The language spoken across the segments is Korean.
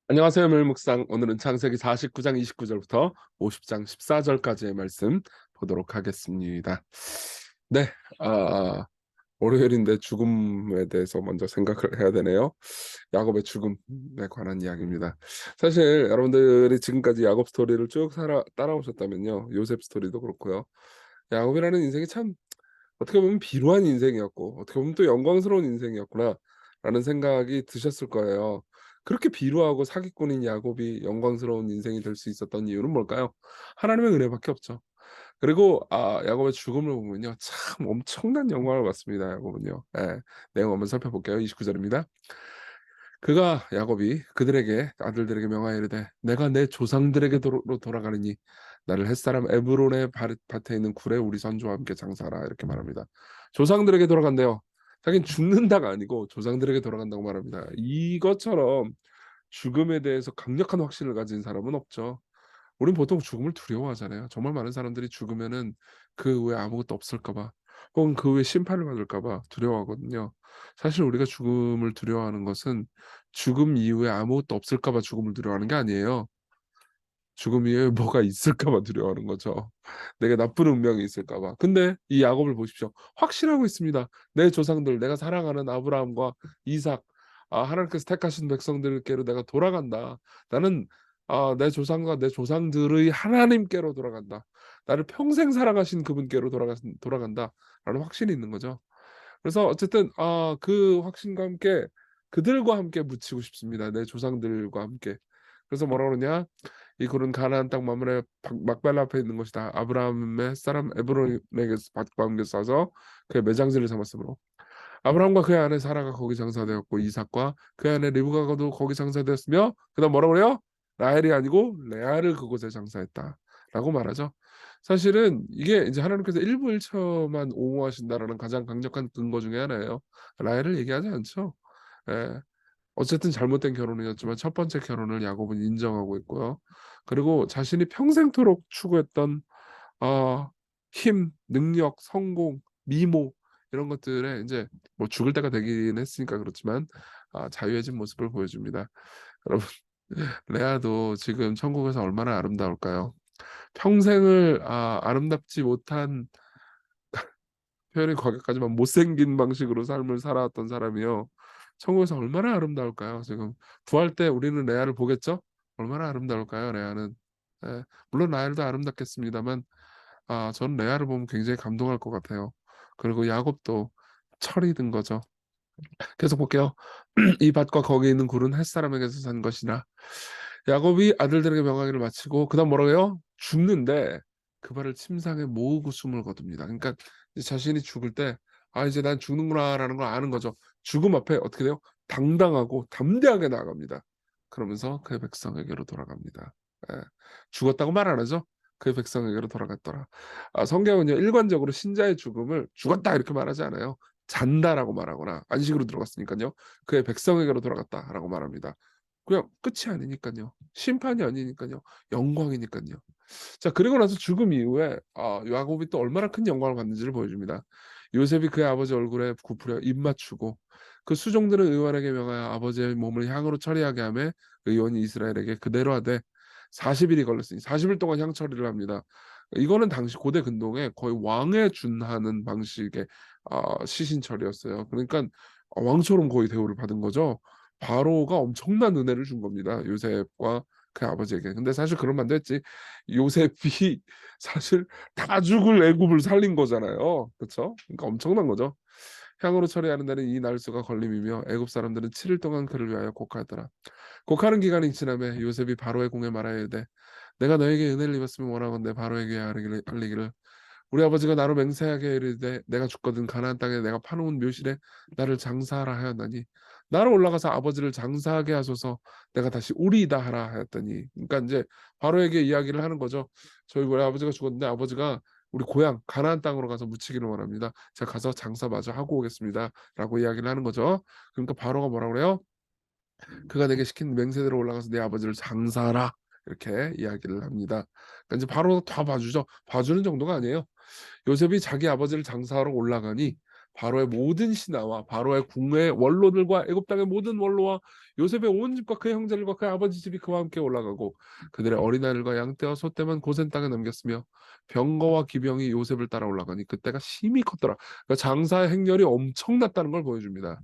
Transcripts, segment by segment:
안녕하세요, 멸묵상. 오늘은 창세기 49장 29절부터 50장 14절까지의 말씀 보도록 하겠습니다. 네, 아, 월요일인데 죽음에 대해서 먼저 생각을 해야 되네요. 야곱의 죽음에 관한 이야기입니다. 사실 여러분들이 지금까지 야곱 스토리를 쭉 따라오셨다면요, 요셉 스토리도 그렇고요. 야곱이라는 인생이 참 어떻게 보면 비루한 인생이었고 어떻게 보면 또 영광스러운 인생이었구나라는 생각이 드셨을 거예요. 그렇게 비루하고 사기꾼인 야곱이 영광스러운 인생이 될 수 있었던 이유는 뭘까요? 하나님의 은혜밖에 없죠. 그리고 야곱의 죽음을 보면요, 참 엄청난 영광을 받습니다. 야곱은요. 예. 내용 한번 살펴볼게요. 29절입니다. 그가 야곱이 그들에게 아들들에게 명하여 이르되 내가 내 조상들에게 로 돌아가느니 나를 햇사람 에브론의 밭에 있는 굴에 우리 선조와 함께 장사하라 이렇게 말합니다. 조상들에게 돌아간대요. 자기는 죽는다가 아니고 조상들에게 돌아간다고 말합니다. 이것처럼 죽음에 대해서 강력한 확신을 가진 사람은 없죠. 우린 보통 죽음을 두려워하잖아요. 정말 많은 사람들이 죽으면은 그 후에 아무것도 없을까 봐 혹은 그 후에 심판을 받을까 봐 두려워하거든요. 사실 우리가 죽음을 두려워하는 것은 죽음 이후에 아무것도 없을까 봐 죽음을 두려워하는 게 아니에요. 죽음 이후에 뭐가 있을까 봐 두려워하는 거죠. 내게 나쁜 운명이 있을까 봐. 근데 이 야곱을 보십시오. 확신하고 있습니다. 내 조상들, 내가 사랑하는 아브라함과 이삭, 하나님께서 택하신 백성들께로 내가 돌아간다. 나는 내 조상과 내 조상들의 하나님께로 돌아간다. 나를 평생 사랑하신 그분께로 돌아간다라는 확신이 있는 거죠. 그래서 어쨌든 그 확신과 함께 그들과 함께 묻히고 싶습니다. 내 조상들과 함께. 그래서 뭐라 그러냐? 이 굴은 가나안 땅 만물의 막발라 앞에 있는 것이다. 아브라함의 햇사람 에브론에게서 밭과 함께 싸서 그의 매장지를 삼았으므로 아브라함과 그의 아내 사라가 거기 장사되었고 이삭과 그의 아내 리브가도 거기 장사되었으며 그다음 뭐라 그래요? 라헬이 아니고 레아를 그곳에 장사했다라고 말하죠. 사실은 이게 이제 하나님께서 일부 일처만 옹호하신다라는 가장 강력한 근거 중에 하나예요. 라헬을 얘기하지 않죠. 예. 어쨌든 잘못된 결혼이었지만 첫 번째 결혼을 야곱은 인정하고 있고요. 그리고 자신이 평생토록 추구했던 어 능력, 성공, 미모 이런 것들에 인제 뭐 죽을 때가 되긴 했으니까 그렇지만 자유해진 모습을 보여줍니다. 여러분, 레아도 지금 천국에서 얼마나 아름다울까요? 평생을 아름답지 못한, 표현이 과격하지만 못생긴 방식으로 삶을 살아왔던 사람이요. 천국에서 얼마나 아름다울까요? 지금 구할 때 우리는 레아를 보겠죠? 얼마나 아름다울까요, 레아는? 예. 물론 라헬도 아름답겠습니다만 저는 레아를 보면 굉장히 감동할 것 같아요. 그리고 야곱도 철이 든 거죠. 계속 볼게요. 이 밭과 거기 있는 굴은 햇사람에게서 산 것이나 야곱이 아들들에게 명하기를 마치고 그다음 뭐라고 해요? 죽는데 그 발을 침상에 모으고 숨을 거둡니다. 그러니까 이제 자신이 죽을 때 이제 난 죽는구나라는 걸 아는 거죠. 죽음 앞에 어떻게 돼요? 당당하고 담대하게 나아갑니다. 그러면서 그의 백성에게로 돌아갑니다. 예. 죽었다고 말 안 하죠. 그의 백성에게로 돌아갔더라. 성경은요, 일관적으로 신자의 죽음을 죽었다 이렇게 말하지 않아요. 잔다라고 말하거나 안식으로 들어갔으니까요. 그의 백성에게로 돌아갔다라고 말합니다. 그냥 끝이 아니니까요. 심판이 아니니까요. 영광이니까요. 자, 그리고 나서 죽음 이후에 야곱이 또 얼마나 큰 영광을 받는지를 보여줍니다. 요셉이 그의 아버지 얼굴에 굽으려 입 맞추고 그 수종들은 의원에게 명하여 아버지의 몸을 향으로 처리하게 하며 의원이 이스라엘에게 그대로 하되 40일이 걸렸으니 40일 동안 향 처리를 합니다. 이거는 당시 고대 근동에 거의 왕에 준하는 방식의 시신 처리였어요. 그러니까 왕처럼 거의 대우를 받은 거죠. 바로가 엄청난 은혜를 준 겁니다, 요셉과 그 아버지에게. 근데 사실 그러면 안 됐지. 요셉이 사실 다 죽을 애굽을 살린 거잖아요. 그렇죠? 그러니까 엄청난 거죠. 향으로 처리하는 데는 이 날수가 걸림이며 애굽 사람들은 7일 동안 그를 위하여 곡하였더라. 곡하는 기간이 지나매 요셉이 바로의 공에 말하여 이르되 내가 너에게 은혜를 입었으면 원하건대 바로에게 알리기를 우리 아버지가 나로 맹세하게 이르되 내가 죽거든 가나안 땅에 내가 파놓은 묘실에 나를 장사하라 하였나니 나로 올라가서 아버지를 장사하게 하소서 내가 다시 우리이다 하라 하였더니, 그러니까 이제 바로에게 이야기를 하는 거죠. 저희 우리 아버지가 죽었는데 아버지가 우리 고향 가나안 땅으로 가서 묻히기를 원합니다. 제가 가서 장사 마저 하고 오겠습니다라고 이야기를 하는 거죠. 그러니까 바로가 뭐라 그래요? 그가 내게 시킨 맹세대로 올라가서 내 아버지를 장사하라 이렇게 이야기를 합니다. 그러니까 이제 바로 다 봐주죠. 봐주는 정도가 아니에요. 요셉이 자기 아버지를 장사하러 올라가니 바로의 모든 신하와 바로의 궁의 원로들과 애굽 땅의 모든 원로와 요셉의 온 집과 그의 형제들과 그의 아버지 집이 그와 함께 올라가고 그들의 어린아이들과 양떼와 소떼만 고센 땅에 남겼으며 병거와 기병이 요셉을 따라 올라가니 그때가 심히 컸더라. 그러니까 장사의 행렬이 엄청났다는 걸 보여줍니다.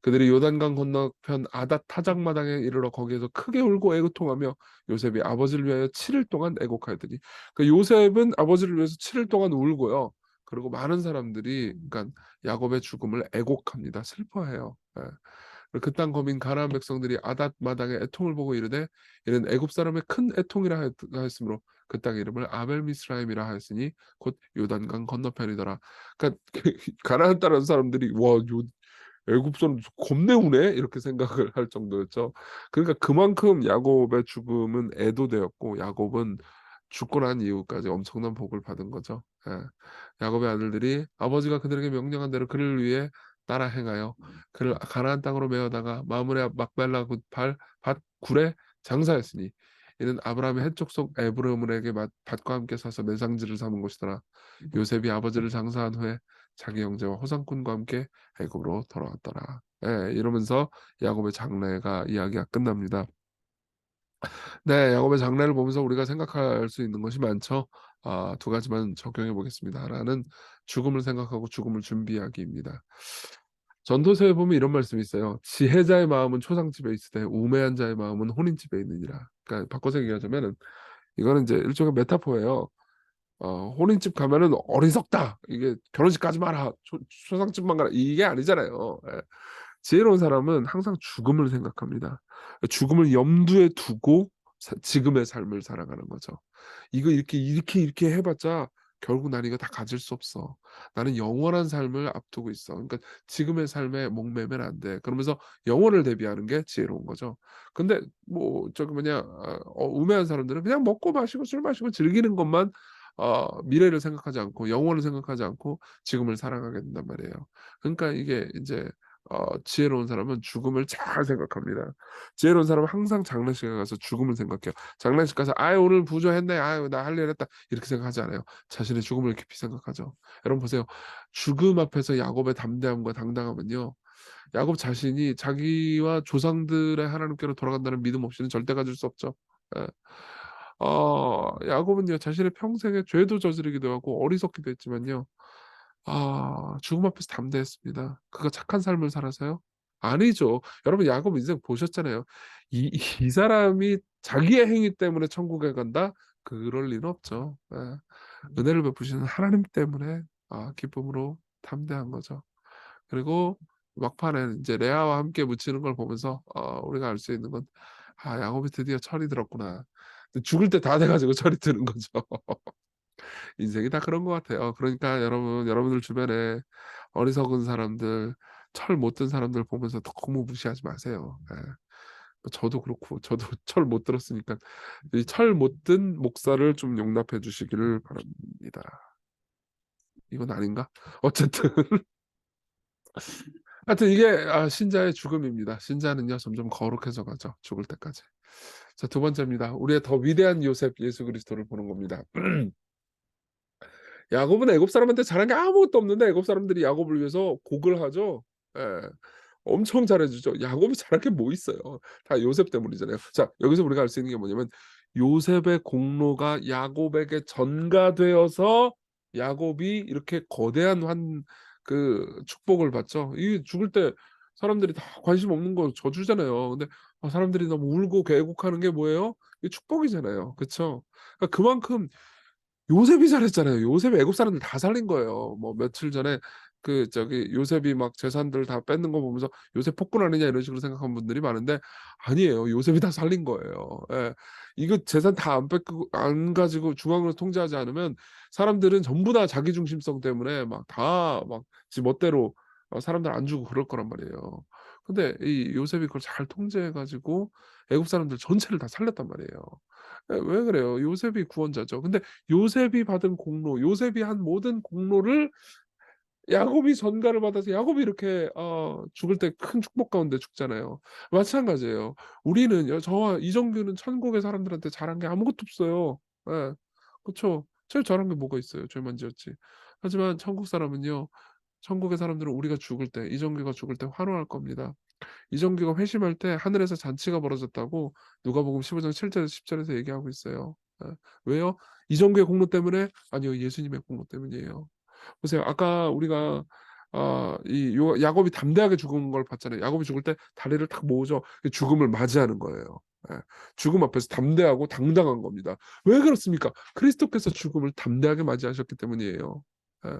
그들이 요단강 건너편 아닷 타작마당에 이르러 거기에서 크게 울고 애고통하며 요셉이 아버지를 위하여 7일 동안 애곡하더니 그 요셉은 아버지를 위해서 7일 동안 울고요. 그리고 많은 사람들이 그러니까 야곱의 죽음을 애곡합니다. 슬퍼해요. 예. 그 땅 거민 가나안 백성들이 아닷 마당에 애통을 보고 이르되 이는 애굽 사람의 큰 애통이라 하였으므로 그 땅 이름을 아벨 미스라임이라 하였으니 곧 요단강 건너편이더라. 그러니까 가나안 따라는 사람들이 와 애굽 사람 겁내 우네 이렇게 생각을 할 정도였죠. 그러니까 그만큼 야곱의 죽음은 애도되었고 야곱은 죽고 난 이후까지 엄청난 복을 받은 거죠. 예. 야곱의 아들들이 아버지가 그들에게 명령한 대로 그를 위해 따라 행하여 그를 가나안 땅으로 메어다가 마므레 막벨라 밭 굴에 장사했으니 이는 아브라함의 헷족 속 에브로임에게 밭과 함께 사서 매상지를 삼은 곳이더라. 요셉이 아버지를 장사한 후에 자기 형제와 호상꾼과 함께 애굽으로 돌아왔더라. 예, 이러면서 야곱의 장래가 이야기가 끝납니다. 네, 야곱의 장래를 보면서 우리가 생각할 수 있는 것이 많죠. 두 가지만 적용해 보겠습니다. 하나는 죽음을 생각하고 죽음을 준비하기입니다. 전도서에 보면 이런 말씀이 있어요. 지혜자의 마음은 초상집에 있으되 우매한 자의 마음은 혼인집에 있느니라. 그러니까 바꿔서 얘기하자면은 이거는 이제 일종의 메타포예요. 혼인집 가면은 어리석다. 이게 결혼식 가지 마라. 초상집만 가라. 이게 아니잖아요. 예. 지혜로운 사람은 항상 죽음을 생각합니다. 죽음을 염두에 두고 지금의 삶을 살아가는 거죠. 이거 이렇게 해봤자 결국 난 이거 다 가질 수 없어. 나는 영원한 삶을 앞두고 있어. 그러니까 지금의 삶에 목매면 안 돼. 그러면서 영혼을 대비하는 게 지혜로운 거죠. 근데 뭐 저기 뭐냐 우매한 사람들은 그냥 먹고 마시고 술 마시고 즐기는 것만 미래를 생각하지 않고 영원을 생각하지 않고 지금을 살아가게 된단 말이에요. 그러니까 이게 이제 지혜로운 사람은 죽음을 잘 생각합니다. 지혜로운 사람은 항상 장례식에 가서 죽음을 생각해요. 장례식 가서 아유 오늘 부조했네. 아유 나 할 일 했다. 이렇게 생각하지 않아요. 자신의 죽음을 깊이 생각하죠. 여러분 보세요. 죽음 앞에서 야곱의 담대함과 당당함은요. 야곱 자신이 자기와 조상들의 하나님께로 돌아간다는 믿음 없이는 절대 가질 수 없죠. 예. 야곱은요 자신의 평생에 죄도 저지르기도 하고 어리석기도 했지만요. 죽음 앞에서 담대했습니다. 그가 착한 삶을 살아서요? 아니죠. 여러분 야곱 인생 보셨잖아요. 이 이 사람이 자기의 행위 때문에 천국에 간다? 그럴 리는 없죠. 예. 은혜를 베푸시는 하나님 때문에 기쁨으로 담대한 거죠. 그리고 막판에 이제 레아와 함께 묻히는 걸 보면서 우리가 알 수 있는 건 '아 야곱이 드디어 철이 들었구나.' 근데 죽을 때 다 돼 가지고 철이 드는 거죠. 인생이 다 그런 것 같아요. 그러니까 여러분들 주변에 어리석은 사람들, 철 못 든 사람들 보면서 너무 무시하지 마세요. 예. 저도 그렇고 저도 철 못 들었으니까 이 철 못 든 목사를 좀 용납해 주시기를 바랍니다. 이건 아닌가? 어쨌든 하여튼 이게 신자의 죽음입니다. 신자는요 점점 거룩해져 가죠. 죽을 때까지. 자, 두 번째입니다. 우리의 더 위대한 요셉 예수 그리스도를 보는 겁니다. 야곱은 애굽 사람한테 잘한 게 아무것도 없는데 애굽 사람들이 야곱을 위해서 곡을 하죠. 예. 엄청 잘해 주죠. 야곱이 잘한 게 뭐 있어요. 다 요셉 때문이잖아요. 자, 여기서 우리가 알 수 있는 게 뭐냐면 요셉의 공로가 야곱에게 전가되어서 야곱이 이렇게 거대한 축복을 받죠. 이 죽을 때 사람들이 다 관심 없는 거 저주잖아요. 근데 사람들이 너무 울고 애곡하는 게 뭐예요? 이게 축복이잖아요. 그쵸? 그러니까 그만큼 요셉이 잘했잖아요. 요셉이 애굽 사람들 다 살린 거예요. 뭐 며칠 전에 요셉이 막 재산들 다 뺏는 거 보면서 '요셉 폭군 아니냐.' 이런 식으로 생각한 분들이 많은데 아니에요. 요셉이 다 살린 거예요. 예. 이거 재산 다 안 가지고 중앙으로 통제하지 않으면 사람들은 전부 다 자기 중심성 때문에 지 멋대로 사람들 안 주고 그럴 거란 말이에요. 근데 이 요셉이 그걸 잘 통제해 가지고 애굽 사람들 전체를 다 살렸단 말이에요. 예, 왜 그래요? 요셉이 구원자죠. 근데 요셉이 받은 공로, 요셉이 한 모든 공로를 야곱이 전가를 받아서 야곱이 이렇게 죽을 때 큰 축복 가운데 죽잖아요. 마찬가지예요. 우리는요 저와 이정규는 천국의 사람들한테 잘한 게 아무것도 없어요. 예. 그쵸. 제일 잘한 게 뭐가 있어요? 죄만 지었지. 하지만 천국 사람은요 천국의 사람들은 우리가 죽을 때, 이정규가 죽을 때 환호할 겁니다. 이정규가 회심할 때 하늘에서 잔치가 벌어졌다고 누가복음 15장 7절에서 10절에서 얘기하고 있어요. 예. 왜요? 이정규의 공로 때문에? 아니요, 예수님의 공로 때문이에요. 보세요. 아까 우리가 야곱이 담대하게 죽은 걸 봤잖아요. 야곱이 죽을 때 다리를 탁 모으죠. 죽음을 맞이하는 거예요. 예. 죽음 앞에서 담대하고 당당한 겁니다. 왜 그렇습니까? 그리스도께서 죽음을 담대하게 맞이하셨기 때문이에요. 예.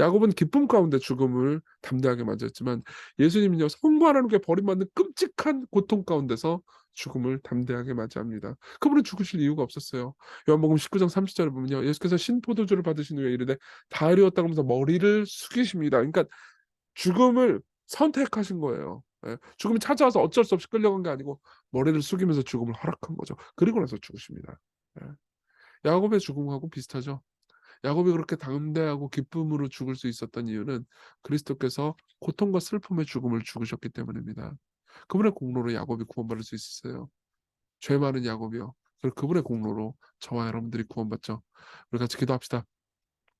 야곱은 기쁨 가운데 죽음을 담대하게 맞이했지만 예수님은요, 성부 하나님께 버림받는 끔찍한 고통 가운데서 죽음을 담대하게 맞이합니다. 그분은 죽으실 이유가 없었어요. 요한복음 19장 30절에 보면요, 예수께서 신포도주를 받으신 후에 이르되 다 이루었다고 하면서 머리를 숙이십니다. 그러니까 죽음을 선택하신 거예요. 예. 죽음이 찾아와서 어쩔 수 없이 끌려간 게 아니고 머리를 숙이면서 죽음을 허락한 거죠. 그리고 나서 죽으십니다. 예. 야곱의 죽음하고 비슷하죠. 야곱이 그렇게 담대하고 기쁨으로 죽을 수 있었던 이유는 그리스도께서 고통과 슬픔의 죽음을 죽으셨기 때문입니다. 그분의 공로로 야곱이 구원받을 수 있었어요. 죄 많은 야곱이요. 그리고 그분의 공로로 저와 여러분들이 구원받죠. 우리 같이 기도합시다.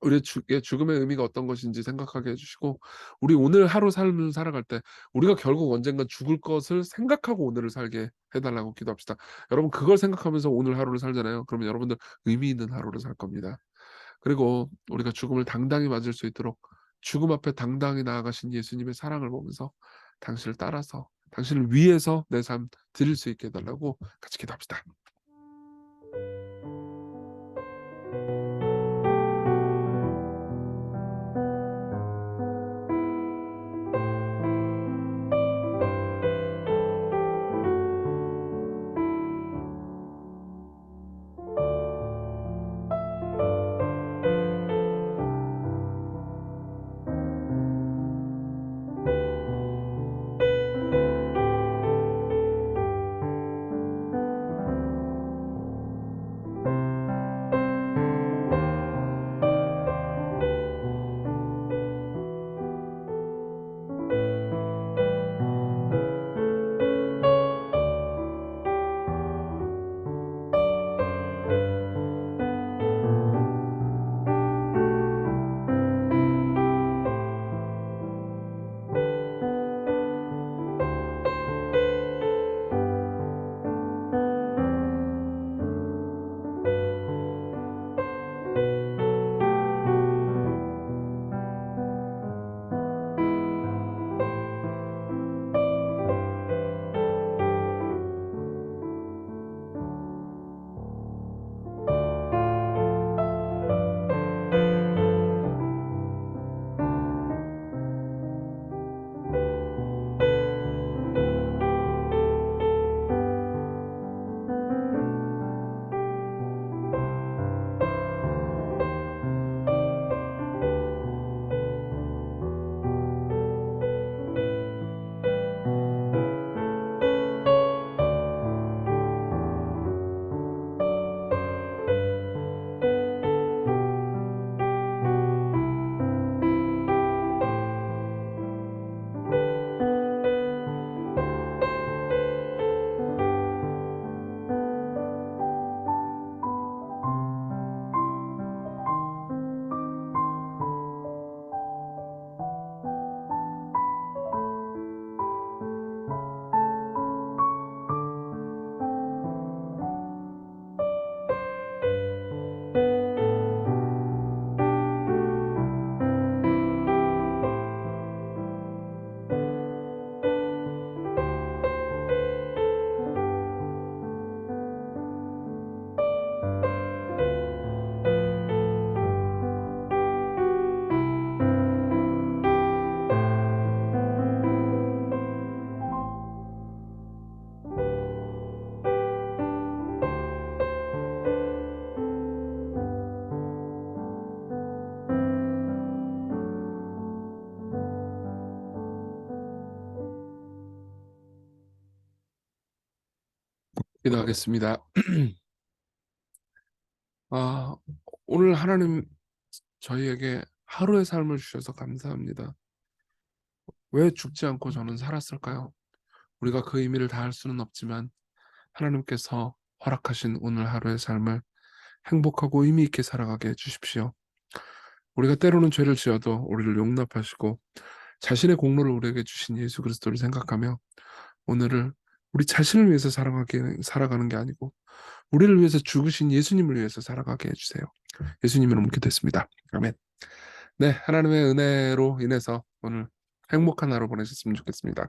우리의 죽음의 의미가 어떤 것인지 생각하게 해주시고, 우리 오늘 하루 삶을 살아갈 때 우리가 결국 언젠가 죽을 것을 생각하고 오늘을 살게 해달라고 기도합시다. 여러분 그걸 생각하면서 오늘 하루를 살잖아요. 그러면 여러분들 의미 있는 하루를 살 겁니다. 그리고 우리가 죽음을 당당히 맞을 수 있도록 죽음 앞에 당당히 나아가신 예수님의 사랑을 보면서 당신을 따라서, 당신을 위해서 내 삶 드릴 수 있게 해달라고 같이 기도합시다. 기도하겠습니다. 아, 오늘 하나님 저희에게 하루의 삶을 주셔서 감사합니다. 왜 죽지 않고 저는 살았을까요? 우리가 그 의미를 다할 수는 없지만 하나님께서 허락하신 오늘 하루의 삶을 행복하고 의미 있게 살아가게 해주십시오. 우리가 때로는 죄를 지어도 우리를 용납하시고 자신의 공로를 우리에게 주신 예수 그리스도를 생각하며 오늘을 우리 자신을 위해서 살아가는 게 아니고 우리를 위해서 죽으신 예수님을 위해서 살아가게 해주세요. 예수님의 이름으로 기도했습니다. 아멘. 네, 하나님의 은혜로 인해서 오늘 행복한 하루 보내셨으면 좋겠습니다.